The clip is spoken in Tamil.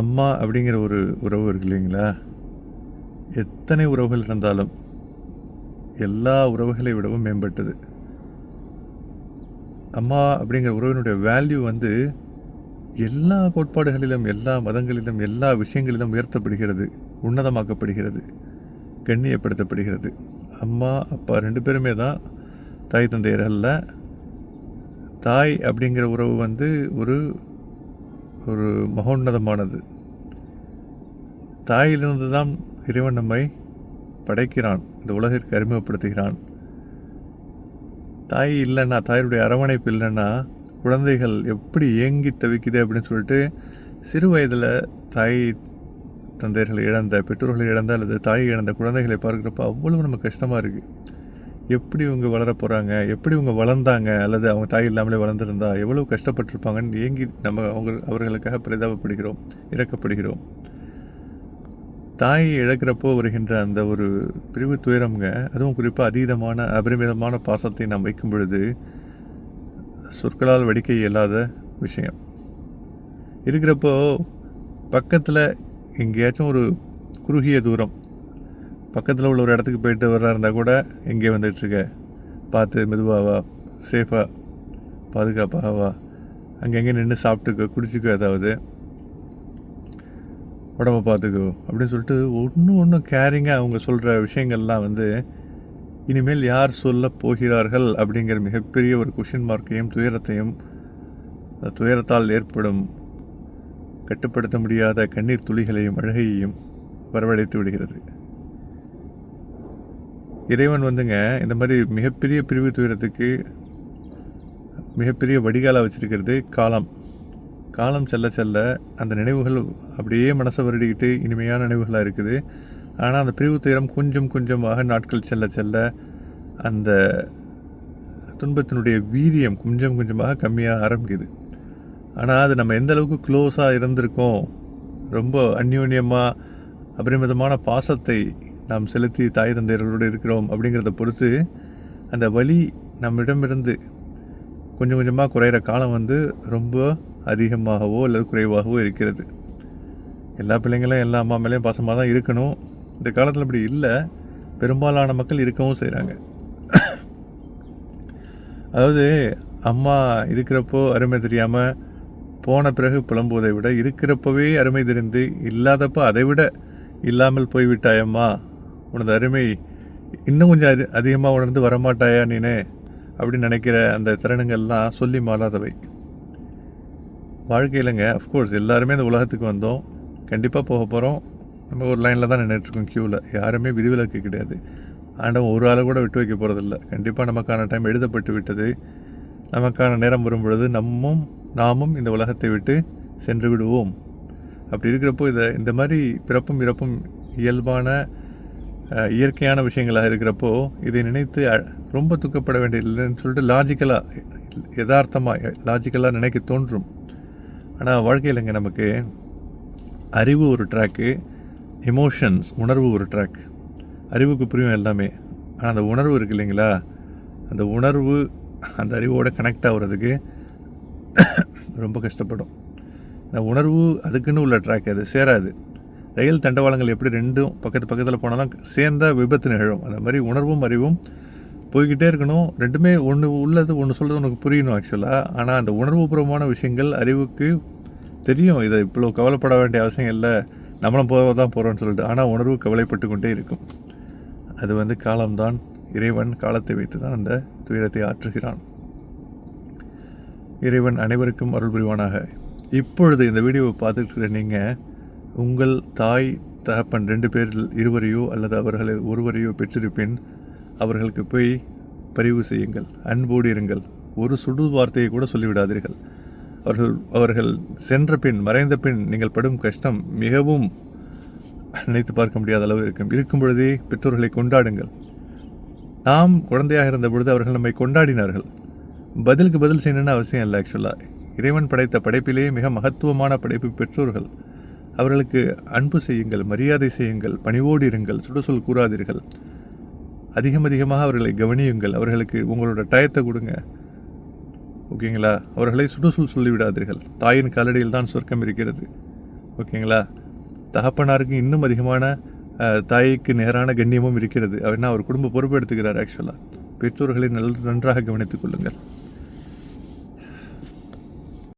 அம்மா அப்படிங்கிற ஒரு உறவு இருக்கு இல்லைங்களா? எத்தனை உறவுகள் இருந்தாலும் எல்லா உறவுகளை விடவும் மேம்பட்டது. அம்மா அப்படிங்கிற உறவினுடைய வேல்யூ வந்து எல்லா கோட்பாடுகளிலும், எல்லா மதங்களிலும், எல்லா விஷயங்களிலும் உயர்த்தப்படுகிறது, உன்னதமாக்கப்படுகிறது, கண்ணியப்படுத்தப்படுகிறது. அம்மா, அப்பா 2 பேருமே தான் தாய் தந்தையர்கள்ல. தாய் அப்படிங்கிற உறவு வந்து ஒரு ஒரு மகோன்னதமானது. தாயிலிருந்து தான் இறைவன் நம்மை படைக்கிறான், இந்த உலகிற்கு அறிமுகப்படுத்துகிறான். தாய் இல்லைன்னா, தாயுடைய அரவணைப்பு இல்லைன்னா குழந்தைகள் எப்படி ஏங்கி தவிக்குது அப்படின்னு சொல்லிட்டு சிறு வயதில் தாய் தந்தையர்களை இழந்த, பெற்றோர்களை இழந்த அல்லது தாயை இழந்த குழந்தைகளை பார்க்குறப்ப அவ்வளவு நமக்கு கஷ்டமாக இருக்குது. எப்படி இவங்க வளர போகிறாங்க, எப்படி இவங்க வளர்ந்தாங்க, அல்லது அவங்க தாய் இல்லாமலே வளர்ந்துருந்தா எவ்வளோ கஷ்டப்பட்டிருப்பாங்கன்னு ஏங்கி நம்ம அவர்களுக்காக பரிதாபப்படுகிறோம், இறக்கப்படுகிறோம். தாயை இழக்கிறப்போ வருகின்ற அந்த ஒரு பிரிவு துயரம்ங்க, அதுவும் குறிப்பாக அதீதமான அபரிமிதமான பாசத்தை நாம் வைக்கும் பொழுது சொற்களால் வடிக்க இயலாத விஷயம். இருக்கிறப்போ பக்கத்தில் எங்கேயாச்சும் ஒரு குறுகிய தூரம், பக்கத்தில் உள்ள ஒரு இடத்துக்கு போயிட்டு வர்றா இருந்தால் கூட, எங்கே வந்துட்டுருக்க, பார்த்து மெதுவாக வா, சேஃபாக பாதுகாப்பாக வா, அங்கங்கே நின்று சாப்பிட்டுக்கோ, குடிச்சிக்கோ, ஏதாவது உடம்பை பார்த்துக்கோ அப்படின்னு சொல்லிட்டு ஒன்றும் கேரிங்காக அவங்க சொல்கிற விஷயங்கள்லாம் வந்து இனிமேல் யார் சொல்ல போகிறார்கள் அப்படிங்கிற மிகப்பெரிய ஒரு கொஷின் மார்க்கையும் துயரத்தையும், துயரத்தால் ஏற்படும் கட்டுப்படுத்த முடியாத கண்ணீர் துளிகளையும் அழுகையையும் வரவழைத்து விடுகிறது. இறைவன் வந்துங்க இந்த மாதிரி மிகப்பெரிய பிரிவு துயரத்துக்கு மிகப்பெரிய வடிகாலாக வச்சுருக்கிறது காலம். காலம் செல்ல செல்ல அந்த நினைவுகள் அப்படியே மனசை வருடிக்கிட்டு இனிமையான நினைவுகளாக இருக்குது. ஆனால் அந்த பிரிவு துயரம் கொஞ்சம் கொஞ்சமாக நாட்கள் செல்ல செல்ல அந்த துன்பத்தினுடைய வீரியம் கொஞ்சம் கொஞ்சமாக கம்மியாக ஆரம்பிக்குது. ஆனால் அது நம்ம எந்த அளவுக்கு க்ளோஸாக இருந்திருக்கோம், ரொம்ப அந்யோன்யமாக அபரிமிதமான பாசத்தை நாம் செலுத்தி தாய் தந்தையர்களோடு இருக்கிறோம் அப்படிங்கிறத பொறுத்து அந்த வலி நம்மிடமிருந்து கொஞ்சம் கொஞ்சமாக குறையிற காலம் வந்து ரொம்ப அதிகமாகவோ அல்லது குறைவாகவோ இருக்கிறது. எல்லா பிள்ளைங்களும் எல்லா அம்மா மேலேயும் பாசமாக தான் இருக்கணும். இந்த காலத்தில் அப்படி இல்லை, பெரும்பாலான மக்கள் இருக்கவும் செய்கிறாங்க. அதாவது அம்மா இருக்கிறப்போ அருமை தெரியாமல் போன பிறகு புலம்புவதை விட, இருக்கிறப்பவே அருமை தெரிந்து இல்லாதப்போ அதை விட இல்லாமல் போய்விட்டாயம்மா, உனது அருமை இன்னும் கொஞ்சம் அதிகமாக உணர்ந்து வரமாட்டாயா நீனே அப்படின்னு நினைக்கிற அந்த தருணங்கள்லாம் சொல்லி மாறாதவை. வாழ்க்கையிலங்க அஃப்கோர்ஸ் எல்லாருமே இந்த உலகத்துக்கு வந்தோம், கண்டிப்பாக போக போகிறோம். நம்ம ஒரு லைனில் தான் நின்றுட்டுருக்கோம், க்யூவில். யாருமே விதிவிலக்கு கிடையாது. ஆண்டவன் ஒரு ஆளை கூட விட்டு வைக்க போகிறதில்ல. கண்டிப்பாக நமக்கான டைம் எழுதப்பட்டு விட்டது. நமக்கான நேரம் வரும் பொழுது நாமும் இந்த உலகத்தை விட்டு சென்று விடுவோம். அப்படி இருக்கிறப்போ இந்த மாதிரி பிறப்பும் இறப்பும் இயல்பான இயற்கையான விஷயங்களாக இருக்கிறப்போ இதை நினைத்து ரொம்ப துக்கப்பட வேண்டியதில்லைன்னு சொல்லிட்டு லாஜிக்கலாக நினைக்க தோன்றும். ஆனால் வாழ்க்கையிலங்க நமக்கு அறிவு ஒரு ட்ராக்கு, எமோஷன்ஸ் உணர்வு ஒரு ட்ராக். அறிவுக்கு புரியும் எல்லாமே. ஆனால் அந்த உணர்வு இருக்குது இல்லைங்களா, அந்த உணர்வு அந்த அறிவோடு கனெக்ட் ஆகுறதுக்கு ரொம்ப கஷ்டப்படும். அந்த உணர்வு அதுக்குன்னு உள்ள ட்ராக், அது சேராது. ரயில் தண்டவாளங்கள் எப்படி ரெண்டும் பக்கத்தில் போனாலும் சேர்ந்தால் விபத்து நிகழும். அந்த மாதிரி உணர்வும் அறிவும் போய்கிட்டே இருக்கணும். ரெண்டுமே ஒன்று உள்ளது ஒன்று சொல்கிறது உனக்கு புரியணும் ஆக்சுவலாக. ஆனால் அந்த உணர்வுபூர்வமான விஷயங்கள் அறிவுக்கு தெரியும், இதை இவ்வளோ கவலைப்பட வேண்டிய அவசியம் இல்லை, நம்மளும் போக தான் போகிறோன்னு சொல்லிட்டு. ஆனால் உணர்வு கவலைப்பட்டு கொண்டே இருக்கும். அது வந்து காலம்தான். இறைவன் காலத்தை வைத்து தான் அந்த துயரத்தை ஆற்றுகிறான். இறைவன் அனைவருக்கும் அருள் புரிவானாக. இப்பொழுது இந்த வீடியோவை பார்த்துட்டு இருக்கிற நீங்கள் உங்கள் தாய் தகப்பன் 2 பேரில் இருவரையோ அல்லது அவர்களை ஒருவரையோ பெற்றிருப்பின் அவர்களுக்கு போய் பரிவு செய்யுங்கள், அன்போடு இருங்கள். ஒரு சுடு வார்த்தையை கூட சொல்லிவிடாதீர்கள். அவர்கள் சென்ற பின், மறைந்த பின் நீங்கள் படும் கஷ்டம் மிகவும் நினைத்து பார்க்க முடியாத அளவு இருக்கும் பொழுதே பெற்றோர்களை கொண்டாடுங்கள். நாம் குழந்தையாக இருந்த பொழுது அவர்கள் நம்மை கொண்டாடினார்கள். பதிலுக்கு பதில் செய்யணும்னு அவசியம் இல்லை. ஆக்சுவலாக இறைவன் படைத்த படைப்பிலேயே மிக மகத்துவமான படைப்பு பெற்றோர்கள். அவர்களுக்கு அன்பு செய்யுங்கள், மரியாதை செய்யுங்கள், பணிவோடு இருங்கள், சுடுசொல் கூறாதீர்கள். அதிகமாக அவர்களை கவனியுங்கள். அவர்களுக்கு உங்களோட டயத்தை கொடுங்க, ஓகேங்களா? அவர்களை சுடுசொல் சொல்லிவிடாதீர்கள். தாயின் காலடியில் தான் சொர்க்கம் இருக்கிறது. ஓகேங்களா? தகப்பனாருக்கு இன்னும் அதிகமான தாய்க்கு நேரான கண்ணியமும் இருக்கிறது. அவர் குடும்ப பொறுப்பு எடுத்துக்கிறார். ஆக்சுவலாக பெற்றோர்களை நன்றாக கவனித்துக் கொள்ளுங்கள்.